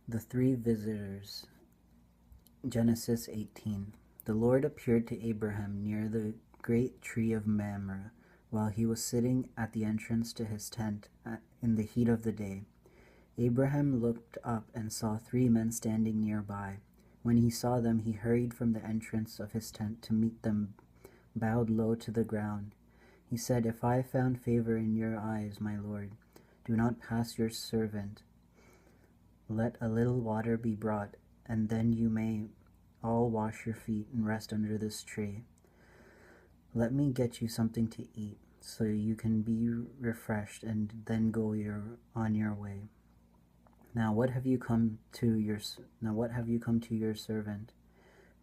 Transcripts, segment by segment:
The three visitors. Genesis 18. The Lord appeared to Abraham near the great tree of Mamre, while he was sitting at the entrance to his tent in the heat of the day. Abraham looked up and saw three men standing nearby. When he saw them, he hurried from the entrance of his tent to meet them, bowed low to the ground. He said, "If I found favor in your eyes, my Lord, do not pass your servant. Let a little water be brought, and then you may all wash your feet and rest under this tree. Let me get you something to eat, so you can be refreshed and then go on your way. Now what have you come to your servant?"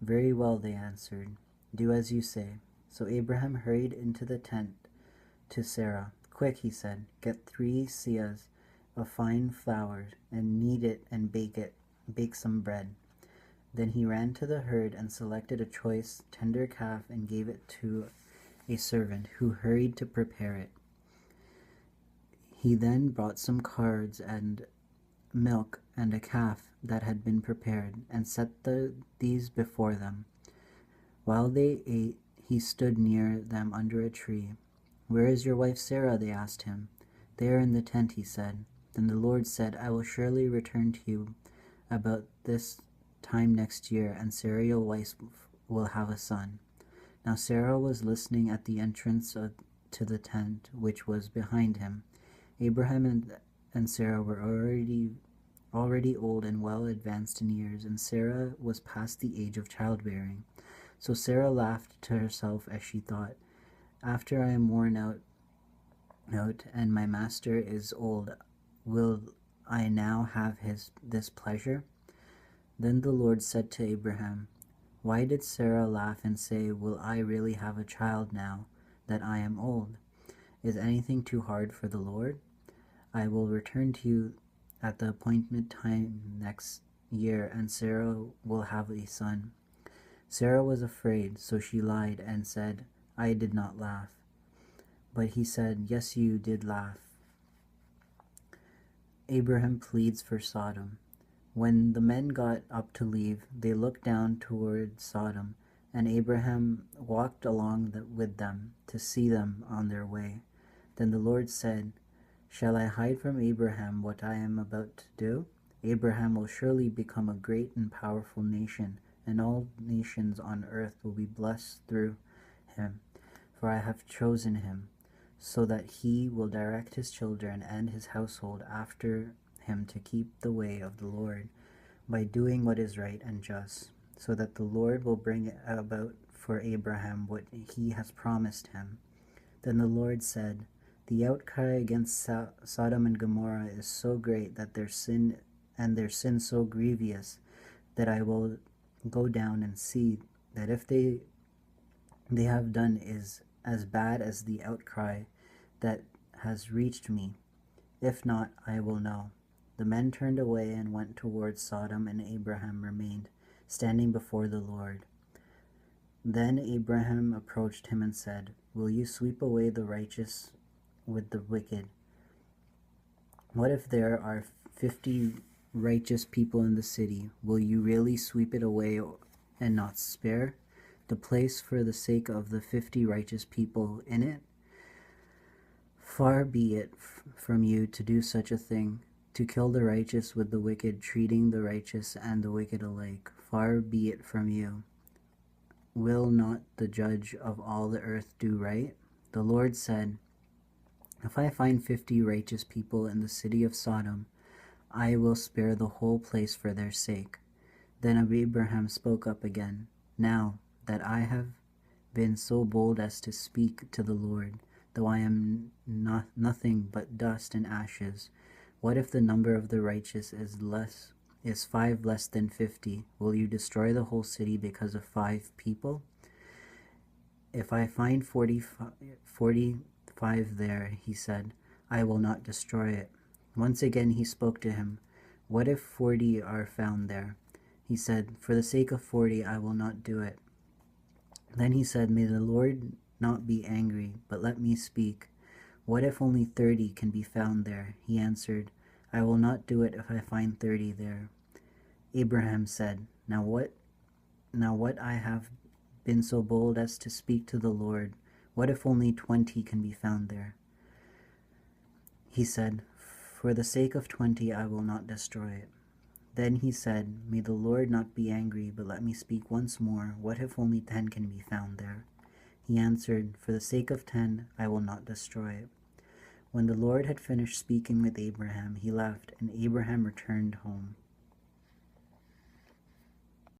"Very well," they answered. "Do as you say." So Abraham hurried into the tent to Sarah. "Quick," he said, "get 3 seahs of fine flour and knead it and bake some bread." Then he ran to the herd and selected a choice, tender calf and gave it to a servant, who hurried to prepare it. He then brought some curds and milk and a calf that had been prepared, and set these before them. While they ate, he stood near them under a tree. "Where is your wife Sarah?" they asked him. "There in the tent," he said. Then the Lord said, "I will surely return to you about this time next year, and Sarah your wife will have a son." Now Sarah was listening at the entrance to the tent, which was behind him. Abraham and Sarah were already old and well advanced in years, and Sarah was past the age of childbearing. So Sarah laughed to herself as she thought, "After I am worn out and my master is old, will I now have this pleasure?" Then the Lord said to Abraham, "Why did Sarah laugh and say, 'Will I really have a child now that I am old?' Is anything too hard for the Lord? I will return to you at the appointed time next year, and Sarah will have a son." Sarah was afraid, so she lied and said, "I did not laugh." But he said, "Yes, you did laugh." Abraham pleads for Sodom. When the men got up to leave, they looked down toward Sodom, and Abraham walked along with them to see them on their way. Then the Lord said, "Shall I hide from Abraham what I am about to do? Abraham will surely become a great and powerful nation, and all nations on earth will be blessed through him. For I have chosen him, so that he will direct his children and his household after him to keep the way of the Lord, by doing what is right and just, so that the Lord will bring about for Abraham what he has promised him." Then the Lord said, "The outcry against Sodom and Gomorrah is so great, that their sin so grievous, that I will go down and see that if they have done is as bad as the outcry that has reached me. If not, I will know." The men turned away and went towards Sodom, and Abraham remained, standing before the Lord. Then Abraham approached him and said, "Will you sweep away the righteous with the wicked? What if there are 50 righteous people in the city? Will you really sweep it away and not spare the place for the sake of the 50 righteous people in it? Far be it from you to do such a thing, to kill the righteous with the wicked, treating the righteous and the wicked alike. Far be it from you. Will not the judge of all the earth do right?" The Lord said, "If I find 50 righteous people in the city of Sodom, I will spare the whole place for their sake." Then Abraham spoke up again, "Now that I have been so bold as to speak to the Lord, though I am nothing but dust and ashes, what if the number of the righteous is 5 less than 50? Will you destroy the whole city because of 5 people? If I find 45 there," he said, "I will not destroy it." Once again he spoke to him, "What if 40 are found there?" He said, "For the sake of 40, I will not do it." Then he said, "May the Lord not be angry, but let me speak. What if only 30 can be found there?" He answered, "I will not do it if I find 30 there." Abraham said, Now what I have been so bold as to speak to the Lord, what if only 20 can be found there? He said, For the sake of 20 I will not destroy it. Then he said, May the Lord not be angry, but let me speak once more. What if only 10 can be found there? He answered, For the sake of 10 I will not destroy it. When the Lord had finished speaking with Abraham, he left, and Abraham returned home.